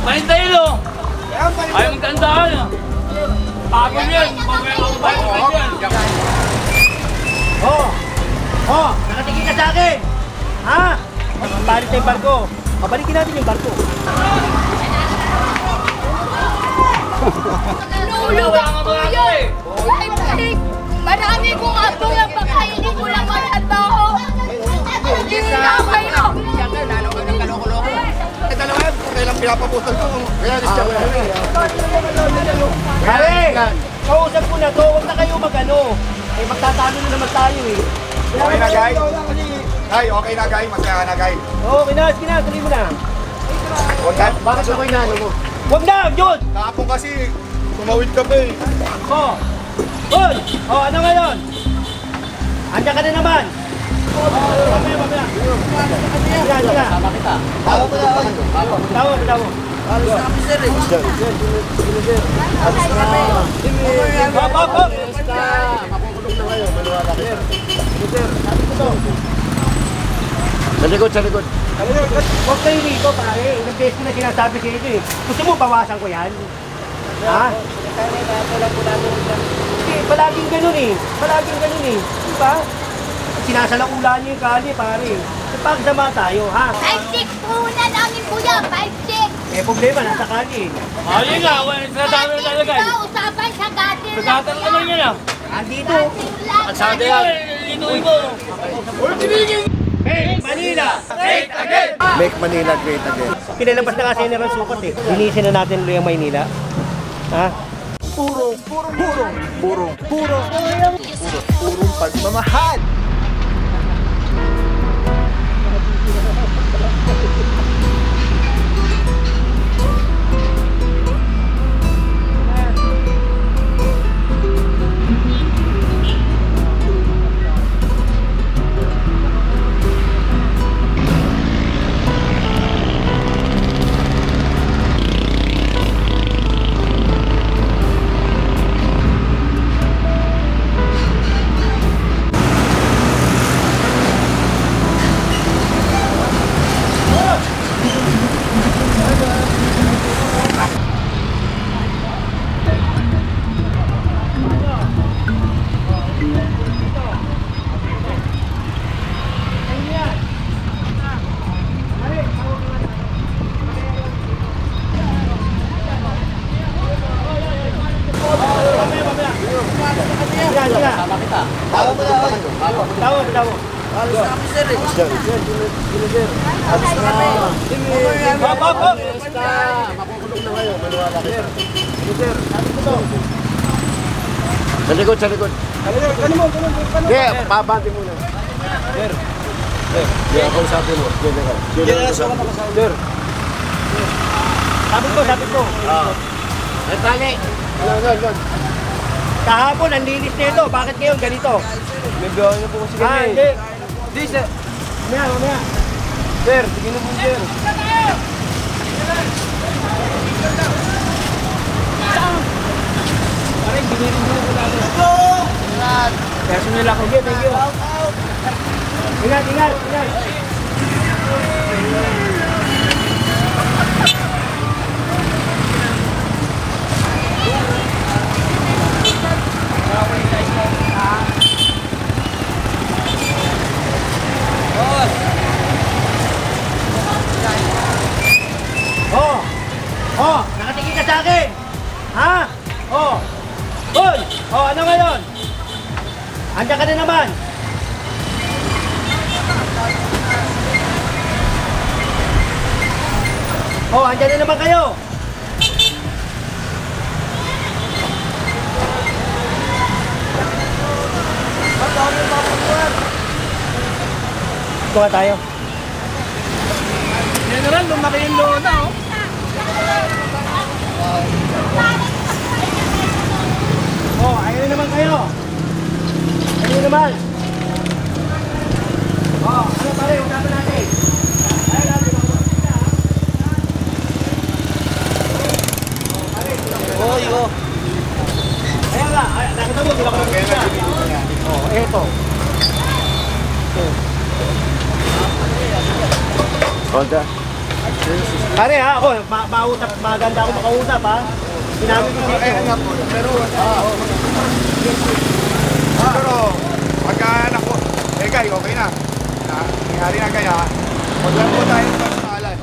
Palintahilo! Ayaw magtandaan ah! Pagod yan! Pagod yan! Nakatingin ka sa akin! Ha? Balik na yung barko. Pabalikin natin yung barko. Luluwa ko yun! Marami kong apo yung pakainin ko lang mga tao! Hindi na kayo! Kailang pinapapusan ko. Kaya discount ko rin. Pare! Kausap ko na to. Huwag na kayo mag-ano. Eh, magtatalo na naman tayo eh. Okay na, guys? Ay, okay na, guys. Masaya na, guys. Okay na, sige na. Tuloy mo na. Huwag na. Bakit okay na, ano mo? Huwag na, Jun! Kahapon kasi, tumawid ka pa eh. Jun! Ano ngayon? Andiyan ka na naman. Mamaya. Sige na. Sama kita. Tawa mo na. Tawo. Alos na kami, sir eh. Alos na. Hop! Makukulong na kayo. Maniwala kayo. Sa likod. Huwag kayo rito, pare. Ilang beses ko na sinasabi sa ito eh. Gusto mo bawasan ko yan? Ha? Hindi, palaging ganun eh. Diba? Sinasalakulaan niyo yung kali, pare. Pagsama tayo, ha? 5-6 po na namin kuya! 5-6! Eh, problema, nasa kali. Ayun nga, sinasama na talaga eh. Usapan sa gatil lang Pagkatan naman yan ah. Andito. Sabi yan. Inuwi mo. Make Manila great again! Make Manila great again. Pinalabas na kasi General Sukat eh. Linisin na natin ulit ang Maynila. Ha? Purong pagmamahal. Sama kita. Tawo. Alos na kami, sir eh. Alos na. Hop! Makukulong na kayo. Maniwala kayo. Sa likod. Hindi, babante muna. Sir. Hindi, ako sabi mo. Sir. Sabi ko. Tali. Yan. Kahapon, ang linis nito. Bakit ngayon ganito? May biyahe na po kasi kami. Hindi, sir. Mamaya. Sir, sige na po, sir. Parang binirin mo ko lang. Personal ako. Thank you. Ingat. Nakatingin ka sa akin! Ha? Hoy! Ano ngayon? Andiyan ka na naman! Andiyan na naman kayo! Kuha tayo. General, lumaki yung lona oh. Ayun naman kayo. Ayun naman. Ano pare, usapan natin. Ayun natin. Ayun nga, nakita mo, sila ko nakita. Eto. Honda. Pare ha, ako, maganda ako makausap ha. Sinabi ko sa inyo. Pero, pagka anak ko, guy, okay na. Nangyari na kaya, huwag lang po tayo ng personalan.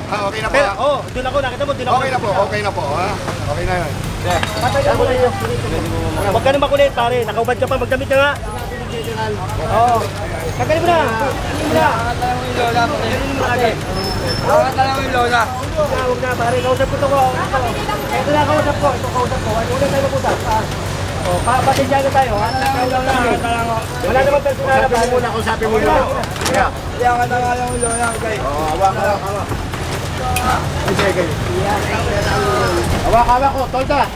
Okay na po. Pero, doon ako, nakita mo, doon ako. Okay na po, ha? Okay na yun. Patay ka muna yun. Huwag ka na makulit, pare. Nakaubad ka pa, magdamit ka nga. Oo. Tagalin mo na. Tagalin mo na. Tagalin mo na agad. Huwag na, pare. Kausap ko ito ko. Ito na kausap ko. Ito kausap ko. Una tayo mag-usap. Papadyan na tayo. Wala naman personal. Kausapin mo muna. Yeah. Iyangan na nga yung ulo yan, guys. Hawak ka lang. Hawak ko. Tolda.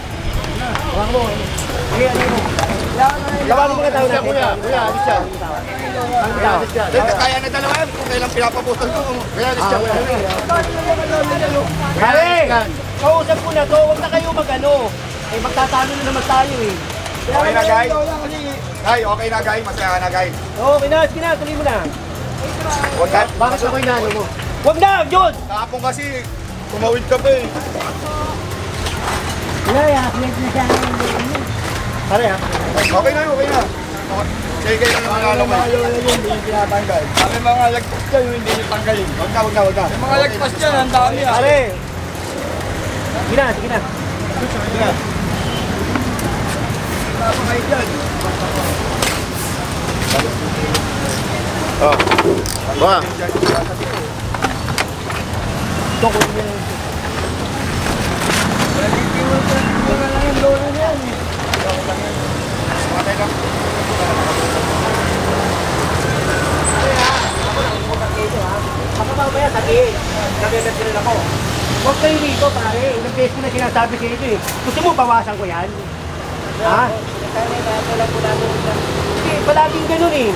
Hawak mo. Sige, ano mo. Lawan mo mga tao natin. Kuya, alis siya. Kaya na dalawa yan kung kailang pinapaputol ko. Kaya alis siya. Pare! Kausap ko na to. Huwag na kayo mag-ano. Magtatalo na naman tayo eh. Okay na, guy? Guy, okay na, guy? Masaya na, guy? Okay na, sige na. Tuloy mo na. Huwag na. Bakit ako inaano mo? Huwag na, John! Kahapon kasi, tumawid ka pa eh. Pare ha? Okay na. Sige kayo na naman Tinatanggal. May mga lagpas dyan yung hindi nyo tanggalin. Huwag na. May mga lagpas dyan, ang dami ah. Pare! Sige na. Tama kayo dyan. Ba? Ito ko yun. Baka mamaya sakit. Nagagad sila ako. Huwag kayo dito pare. Ilang beses ko na sinasabi sa inyo eh. Gusto mo bawasan ko yan? Ha? Hindi, palaging ganun eh.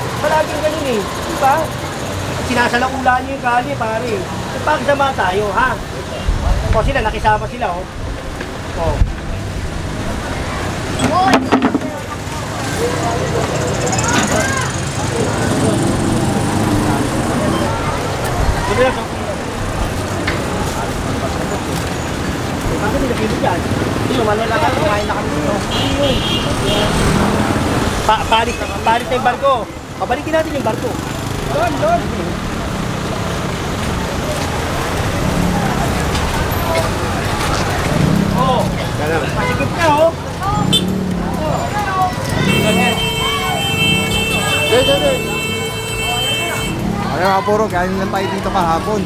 Diba? Sinasalakulaan niyo yung kali pare. Pagsama tayo ha? O sila, nakisama sila oh. Oh. Bakit nila kilo dyan? Hindi, manila ka, kumain na kami dito. Palit na yung barko. Pabalikin natin yung barko. Doon. Oh, masikip na oh. Ano nga puro, galing lang tayo dito kahapon.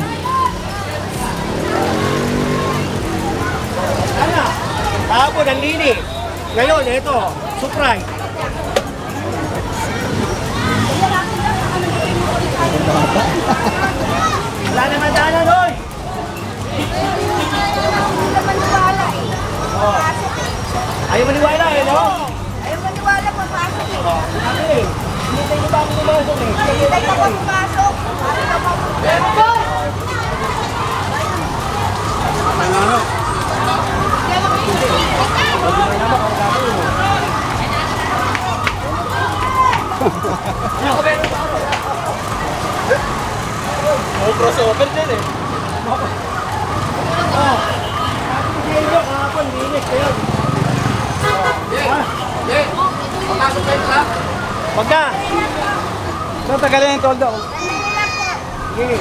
Ano? Kahapon ang lini. Ngayon, ito, surprise. Wala naman daanan, oy! Ayaw maniwala eh, no? Ayaw maniwala, papasok eh. Sabi eh, hindi tayo ba ako pumasok eh? Hindi tayo pa pumasok. Para ka pa pumasok. May crossover din eh. Hindi nyo, kahapon, linis kayo. Papasok kayo ha? Wag na! Saan tagalin yung tolda? Sige.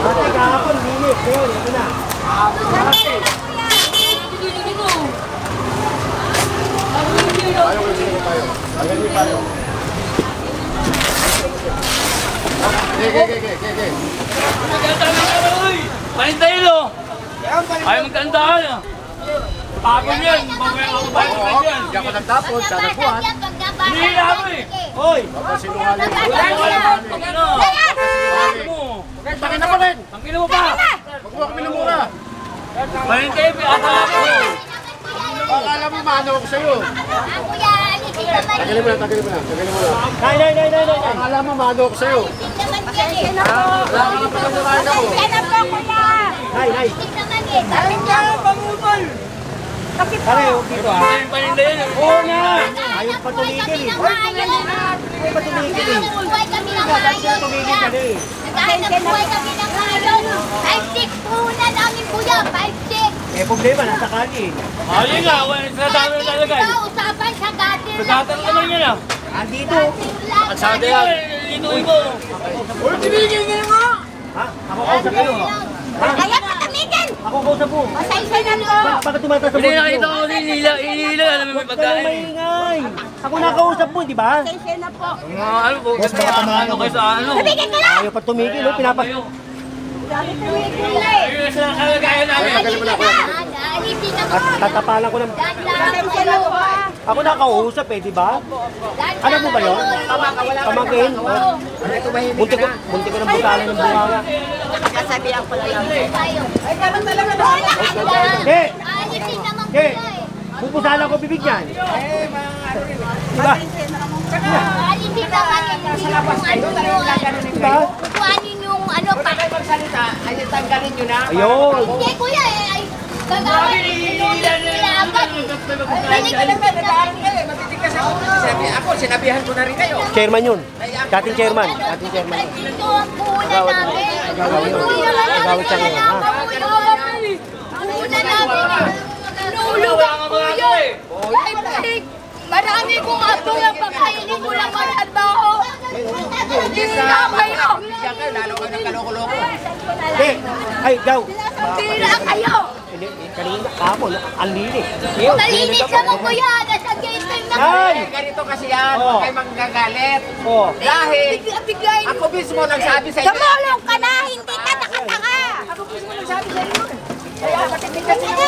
Ate, kahapon, linis kayo. Ito na. Okay. Pahintayin o. Ayaw magkandahan ah. Pagod yan. Mamaya ako pagod yan. Hindi ako nagtapon, tatapuan. Hindi na ako eh. Hoy! Sinungaling. Tangina mo rin. Tangina mo pa. Huwag mo kami namura. Pahintayin mo. Akala mo mano ako sa'yo. Tagalin mo na. Nay. Akala mo mano ako sa'yo. Nay. Pare, huwag dito ah. Pahintayin o. Oo na! Ayaw pa tumigil eh. Ayaw pa tumigil eh. Buhay kami ng maayos. Naghahanap buhay kami ng kayo. 5-6 po na namin kuya, 5-6. Eh, problema, nasa kali. Ayun nga, wala sa dami na talaga. Usapan sa gatil. Nagkatan naman yan ah. Andito. Sabi yan, inuwi mo. Uy, tumigil ka na nga! Ha? Ako kausap kayo. Ha? Kaya patamigin. Ako kausap mo. Pasensya na po. Bakit tumataas sa Hindi boses nakita mo? ko kasi inila, alam mo may Huwag ka nang pagkain. maingay. Ako nakausap mo, di ba? Pasensya na po. Ano po, kasi ano kayo sa ano. Tumigil ka na. Ayaw pa tumigil, no? Pinapas... Tumigil eh. Ayun sa kalagayan namin. Alipin na mo. Tatapalan ko ng... Pasensya na po. Ako nakausap eh, di ba? Alam mo ba yun? Pamangkin? Munti ko ng butalan ng bunganga. Kasabihan ko na lang. Ay, ganun talaga na. Eh! Alipin naman Eh! kuya eh. Pupusalan ko bibig niyan. Diba? Alipin naman yung Diba? kukuhanin yung ano pa. Ay, tanggalin nyo na. Ayun. Hindi kuya eh. Ay, gagawin nila agad. Balik ka naman. Matitigas ako. Ako, sinabihan ko na rin kayo. Chairman yun. Dating chairman. Dating chairman. Ito ang puhunan namin. Gawin siya ngayon, ha? Puhunan namin. Nulungan kuya. Ay, marami kong abong ang pagkainin ko lang matrabaho. Hindi na kayo. Diyan kayo, lalo kayo ng kaloko-loko. Eh! Ay, Gaw! Tira kayo. Kanina, kapon, ang linis. Malinis naman kuya. Nasa gate time na Ay! Ganito kasi yan, Oh. huwag kayo manggagalit. Oh. Dahil, biglayin. ako mismo nagsabi sa inyo. Tumulong ka na, hindi ka nakatanga. Ako mismo nagsabi sa inyo. Kaya matitigas ako.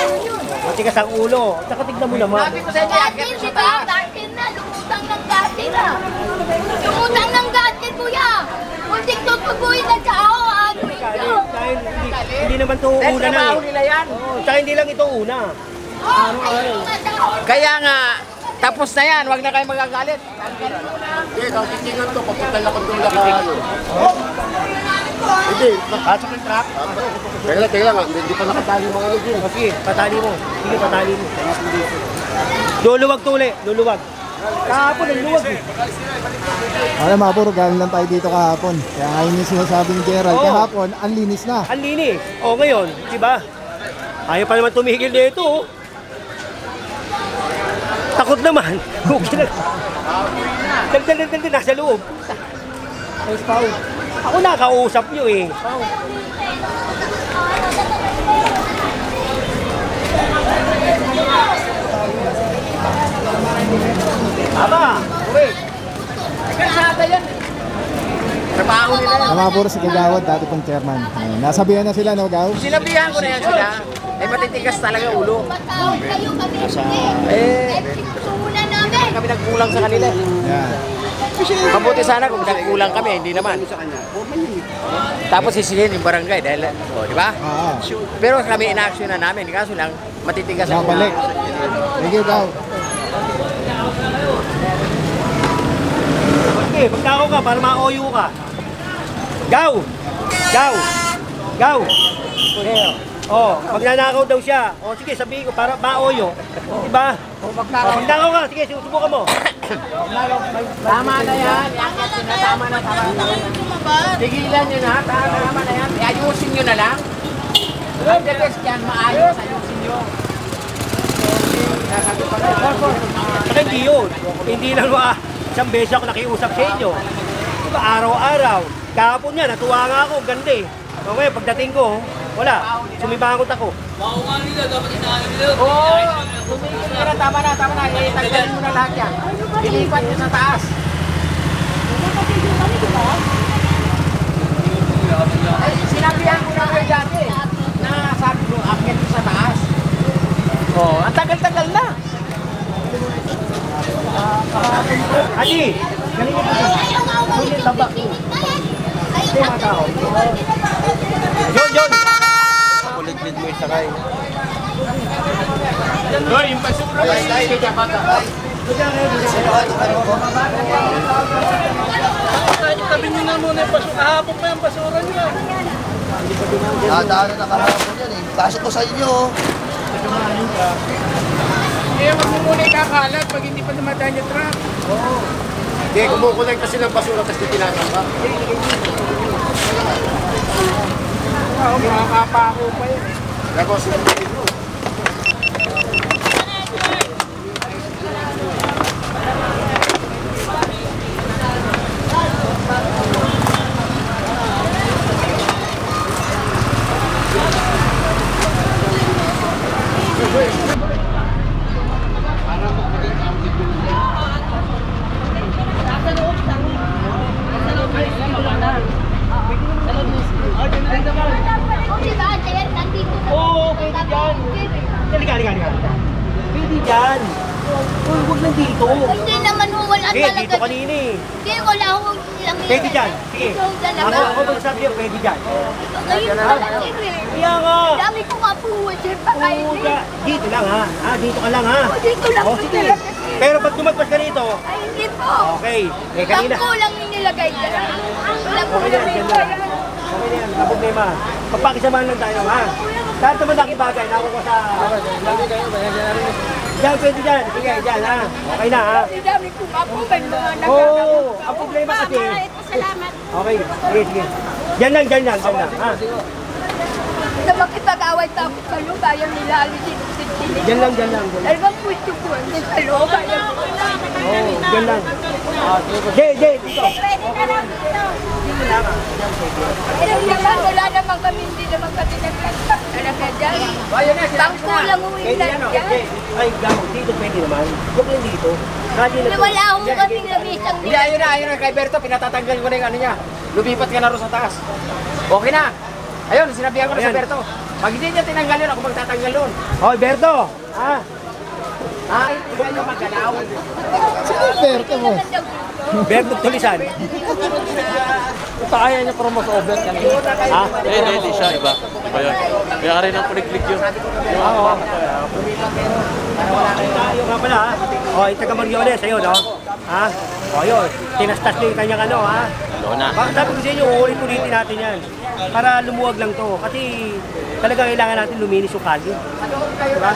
Matigas ang ulo. Tsaka tignan mo naman. Sabi ko sa inyo, Gatil, akit di sa ba? taas. Gatil na, lumutang ng gatil ah. Lumutang ng gatil, kuya. Muntik to pagbuhin na tao, ano ito? Dahil hindi naman ito Dahil una na trabaho eh. nila yan. Tsaka hindi lang ito una. Ayun na tao. Kaya nga, tapos na yan, huwag na kayo magagalit. Hindi, kakikingan to, papunta lang kung doon Hindi, Pasok ng truck. teka lang, hindi pa nakatali mga ano dyan. Sige, patali mo. Sige, patali mo. Luluwag to uli. Luluwag. Kahapon, ang luwag eh. Alam mga puro, galing lang tayo dito kahapon. Kaya ngayon yung sinasabi ni Gerald, Oo. kahapon, ang linis na. Ang linis. O ngayon, di ba? Ayaw pa naman tumigil dito. Oh. Takot naman. Dagdag, nasa loob. Ay, Pao. Ako nakausap nyo eh. Aba, uwi. Kalsada yan. Trabaho nila yan. Ang mga puro si Kagawad, dati pong chairman. Ayun, nasabihan na sila, no, Gaw? Sinabihan ko na yan sila. Eh, matitigas talaga ulo. Patawag kayo kami, hindi. Eh, Puhunan namin. kami nagkulang sa kanila. Yan. Mabuti sana kung nagkulang kami, hindi naman. Tapos sisilihin yung barangay dahil, di ba? Oo. Pero kami in-action na namin, kaso lang matitigas ang Babalik. Thank you, Gaw. Okay, magtako ka para ma-OU ka. Gaw! Gaw! Gaw! Oh, magnanakaw daw siya. O sige, sabihin ko para ma-OU. Diba? Magnakaw ka. Sige, susubukan mo. Tama na yan. Tama na. Tigilan nyo na. Tama na yan. Ayusin nyo na lang. Ang the best yan, maayos. Ayusin nyo. Saka hindi yun. Hindi lang isang beses ako nakiusap sa inyo. Diba, araw-araw. Kahapon nga, natuwa nga ako. Ganda eh. Okay, pagdating ko, wala. Sumibangot ako. Makuha nila, dapat inaano nila. Oo. Tumigil ka na. Tama na. Tanggalin mo na lahat yan. Ilipat nyo sa taas. Ay, sinabihan ko na kayo dati. Na sabi ko, akit ko sa taas. Oh, ang tagal-tagal na. Adi, galing ito. Ayaw nga umalis yung pipinig na yan. Ayaw nga Yon! Kulit-lit mo isakay. Hoy, yung basura ba? Tabi nyo na muna yung basura. Kahapon pa yung basura nyo. Dadaanan na kahapon yan eh. Pasok ko sa inyo. Eh, wag mo muna ikakalat pag hindi pa dumadaan yung truck. Hindi, kumukulay kasi ng basura tapos titinasang ka. Makakapako pa yun. Tapos, O, diba? Kaya nandito na. Oo, pwede dyan. Halika. Pwede dyan. Uy, huwag lang dito. Hindi naman ho, wala Eh, talaga. dito kanina eh. Hindi, wala ho. Lang Pwede dyan. Sige. Ito talaga. Ako magsabi yan, pwede dyan. Ngayon talaga eh. Kaya nga. Dami ko nga po, sir, pakain Oo, eh. dito lang ha. Dito ka lang ha. O, dito lang O, po sige. talaga. Pero pag tumagpas ka rito, Ay, hindi po. okay. Eh, kanina. Bangko lang yung nilagay dyan. Wala po Okay na nilagay yan, dyan. Okay na yan, na problema. Pagpakisamahan lang tayo ha. Lahat naman nakibagay, naku ko sa... Diyan, pwede dyan. Sige, dyan ha. Okay na ha. Ang dami ko nga po, may mga Oo, nagkakaroon. ang problema kasi... Salamat. Okay, sige. Diyan lang ha. Na makipag-away pa ako sa loob, ayaw nila alisin. Diyan lang. Talagang pwede ko sa loob, ayaw nila. Oo, diyan lang. Dito. Pwede na lang dito. Hindi naman, wala naman kami, hindi naman kami nagkakak talaga dyan. Bangko lang uwi Pwede na yan o. dyan. Ay, gaw, dito pwede naman. Huwag lang dito. Wala akong kaming lamisang Hindi, ayun na kay Berto, pinatatanggal ko na yung ano niya. Lumipat ka na rin sa taas. Okay na. Ayun, sinabihan ko na sa Ayan. Berto. Pag hindi niya tinanggal yun, ako magtatanggal yun. Hoy, Berto! Ha? Ay, hindi kayo magalaw. Sino Berto mo? Berto Tulisan. Kaya niya promote over kanina. Ha? Hindi siya, iba. Iba yun. Kaya rin ang kuliklik yun. Oo. Tayo nga pala ha. O, itaga Mariones, ayun no? Ha? O, yun. Tinastas niyo yung kanyang ano ha? Doon na. Sabi ko sa inyo, ulit-ulitin natin yan. Para lumuwag lang to. Kasi talaga kailangan natin luminis yung kalye. Diba?